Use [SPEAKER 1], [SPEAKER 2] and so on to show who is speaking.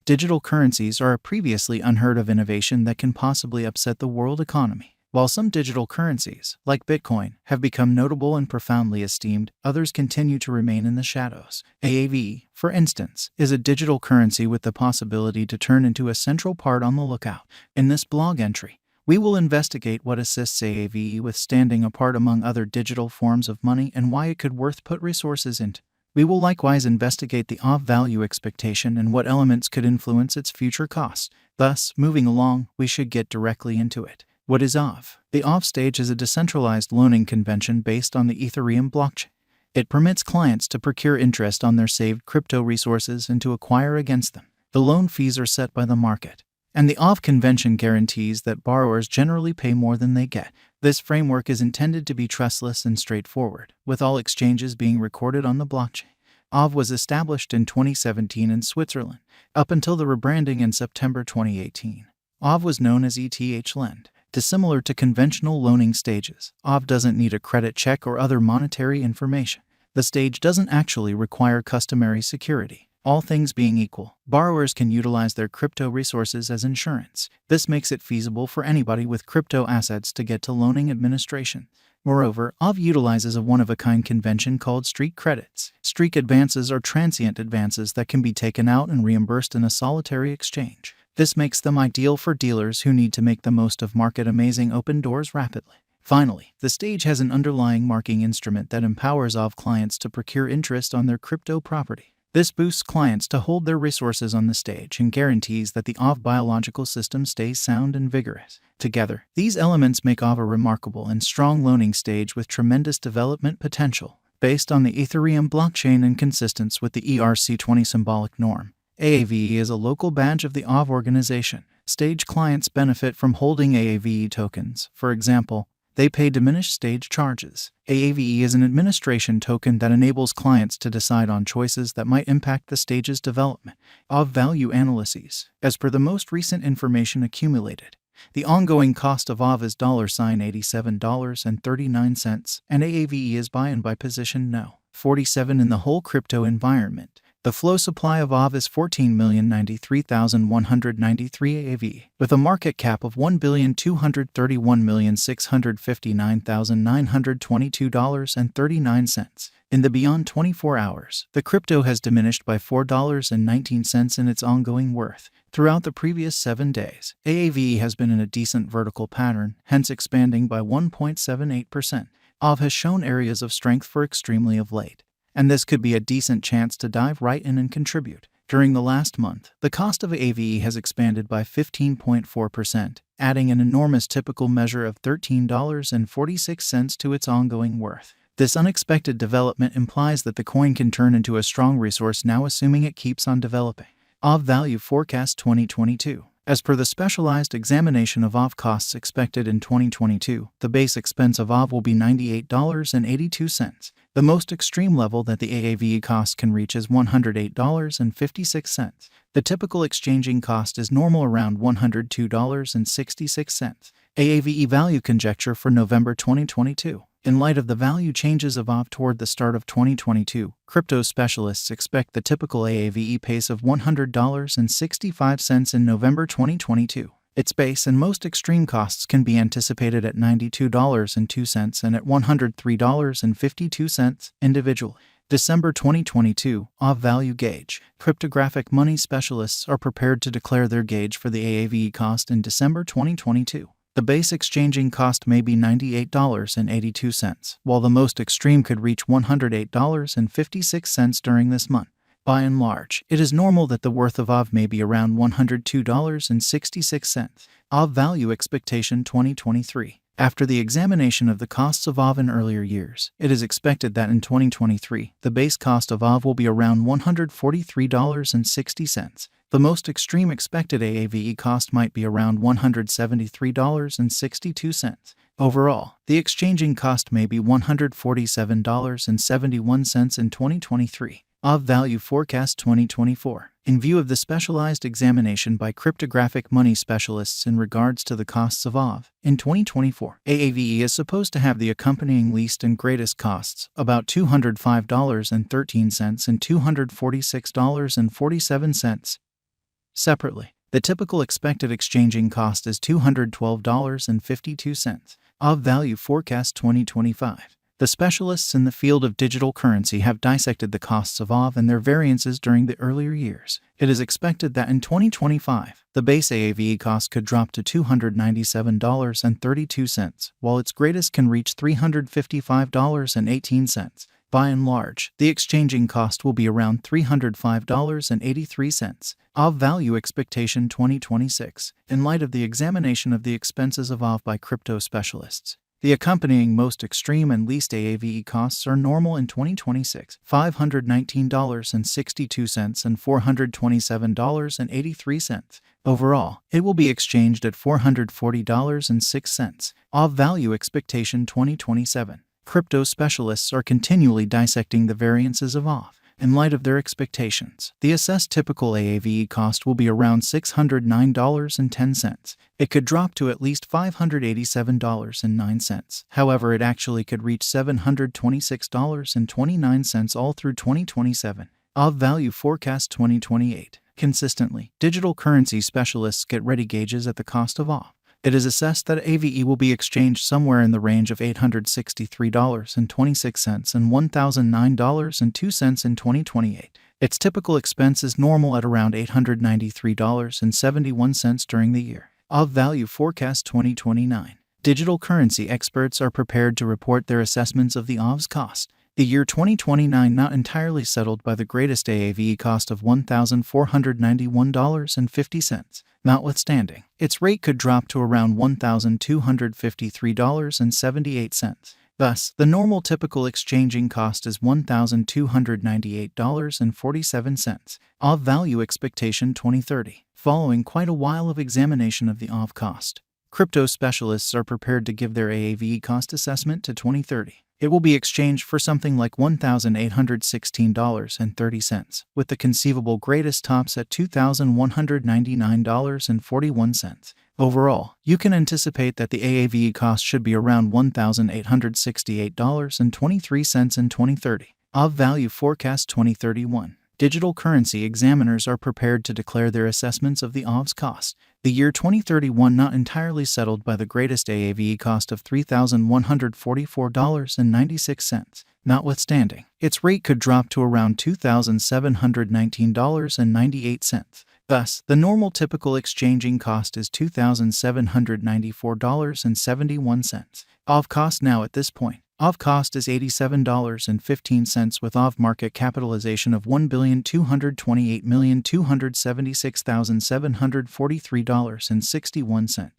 [SPEAKER 1] Digital currencies are a previously unheard of innovation that can possibly upset the world economy. While some digital currencies, like Bitcoin, have become notable and profoundly esteemed, others continue to remain in the shadows. Aave, for instance, is a digital currency with the possibility to turn into a central part on the lookout. In this blog entry, we will investigate what assists Aave with standing apart among other digital forms of money and why it could worth put resources into. We will likewise investigate the Aave value expectation and what elements could influence its future costs. Thus, moving along, we should get directly into it. What is Aave? The Aave stage is a decentralized loaning convention based on the Ethereum blockchain. It permits clients to procure interest on their saved crypto resources and to acquire against them. The loan fees are set by the market, and the Aave convention guarantees that borrowers generally pay more than they get. This framework is intended to be trustless and straightforward, with all exchanges being recorded on the blockchain. Aave was established in 2017 in Switzerland, up until the rebranding in September 2018. Aave was known as ETH Lend. Dissimilar to conventional loaning stages, Aave doesn't need a credit check or other monetary information. The stage doesn't actually require customary security. All things being equal, borrowers can utilize their crypto resources as insurance. This makes it feasible for anybody with crypto assets to get to loaning administration. Moreover, Aave utilizes a one-of-a-kind convention called streak credits. Streak advances are transient advances that can be taken out and reimbursed in a solitary exchange. This makes them ideal for dealers who need to make the most of market-amazing open doors rapidly. Finally, the stage has an underlying marking instrument that empowers Aave clients to procure interest on their crypto property. This boosts clients to hold their resources on the stage and guarantees that the Aave biological system stays sound and vigorous. Together, these elements make Aave a remarkable and strong loaning stage with tremendous development potential. Based on the Ethereum blockchain and consistent with the ERC20 symbolic norm, Aave is a local badge of the Aave organization. Stage clients benefit from holding Aave tokens. For example, they pay diminished stage charges. Aave is an administration token that enables clients to decide on choices that might impact the stage's development. Aave value analyses. As per the most recent information accumulated, the ongoing cost of Aave is $87.39, and Aave is by position no. 47 in the whole crypto environment. The flow supply of Aave is 14,093,193 Aave, with a market cap of $1,231,659,922.39. In the beyond 24 hours, the crypto has diminished by $4.19 in its ongoing worth. Throughout the previous 7 days, Aave has been in a decent vertical pattern, hence expanding by 1.78%. Aave has shown areas of strength for extremely of late, and this could be a decent chance to dive right in and contribute. During the last month, the cost of Aave has expanded by 15.4%, adding an enormous typical measure of $13.46 to its ongoing worth. This unexpected development implies that the coin can turn into a strong resource now, assuming it keeps on developing. Aave Value Forecast 2022. As per the specialized examination of Aave costs expected in 2022, the base expense of Aave will be $98.82. The most extreme level that the Aave cost can reach is $108.56. The typical exchanging cost is normal around $102.66. Aave value conjecture for November 2022. In light of the value changes of Aave toward the start of 2022, crypto specialists expect the typical Aave pace of $100.65 in November 2022. Its base and most extreme costs can be anticipated at $92.02 and at $103.52 individually. December 2022, Aave Value Gauge. Cryptographic money specialists are prepared to declare their gauge for the Aave cost in December 2022. The base exchanging cost may be $98.82, while the most extreme could reach $108.56 during this month. By and large, it is normal that the worth of Aave may be around $102.66. Aave Value Expectation 2023. After the examination of the costs of Aave in earlier years, it is expected that in 2023, the base cost of Aave will be around $143.60. The most extreme expected Aave cost might be around $173.62. Overall, the exchanging cost may be $147.71 in 2023. Aave Value Forecast 2024. In view of the specialized examination by cryptographic money specialists in regards to the costs of Aave, in 2024, Aave is supposed to have the accompanying least and greatest costs, about $205.13 and $246.47. Separately, the typical expected exchanging cost is $212.52. Aave Value Forecast 2025. The specialists in the field of digital currency have dissected the costs of Aave and their variances during the earlier years. It is expected that in 2025, the base Aave cost could drop to $297.32, while its greatest can reach $355.18. By and large, the exchanging cost will be around $305.83. Aave Value Expectation 2026. In light of the examination of the expenses of Aave by crypto specialists, the accompanying most extreme and least Aave costs are normal in 2026, $519.62 and $427.83. Overall, it will be exchanged at $440.06. Aave Value Expectation 2027. Crypto specialists are continually dissecting the variances of Aave. In light of their expectations, the assessed typical Aave cost will be around $609.10. It could drop to at least $587.09. However, it actually could reach $726.29 all through 2027. Aave Value Forecast 2028. Consistently, digital currency specialists get ready gauges at the cost of Aave. It is assessed that Aave will be exchanged somewhere in the range of $863.26 and $1,009.02 in 2028. Its typical expense is normal at around $893.71 during the year. Aave Value Forecast 2029. Digital currency experts are prepared to report their assessments of the Aave's cost. The year 2029 not entirely settled by the greatest Aave cost of $1,491.50. Notwithstanding, its rate could drop to around $1,253.78. Thus, the normal typical exchanging cost is $1,298.47. Aave Value Expectation 2030. Following quite a while of examination of the Aave cost, crypto specialists are prepared to give their Aave cost assessment to 2030. It will be exchanged for something like $1,816.30, with the conceivable greatest tops at $2,199.41. Overall, you can anticipate that the Aave cost should be around $1,868.23 in 2030. Aave Value Forecast 2031. Digital currency examiners are prepared to declare their assessments of the Aave's cost. The year 2031 not entirely settled by the greatest Aave cost of $3,144.96. Notwithstanding, its rate could drop to around $2,719.98. Thus, the normal typical exchanging cost is $2,794.71. Aave cost now at this point. Aave cost is $87.15 with Aave market capitalization of $1,228,276,743.61.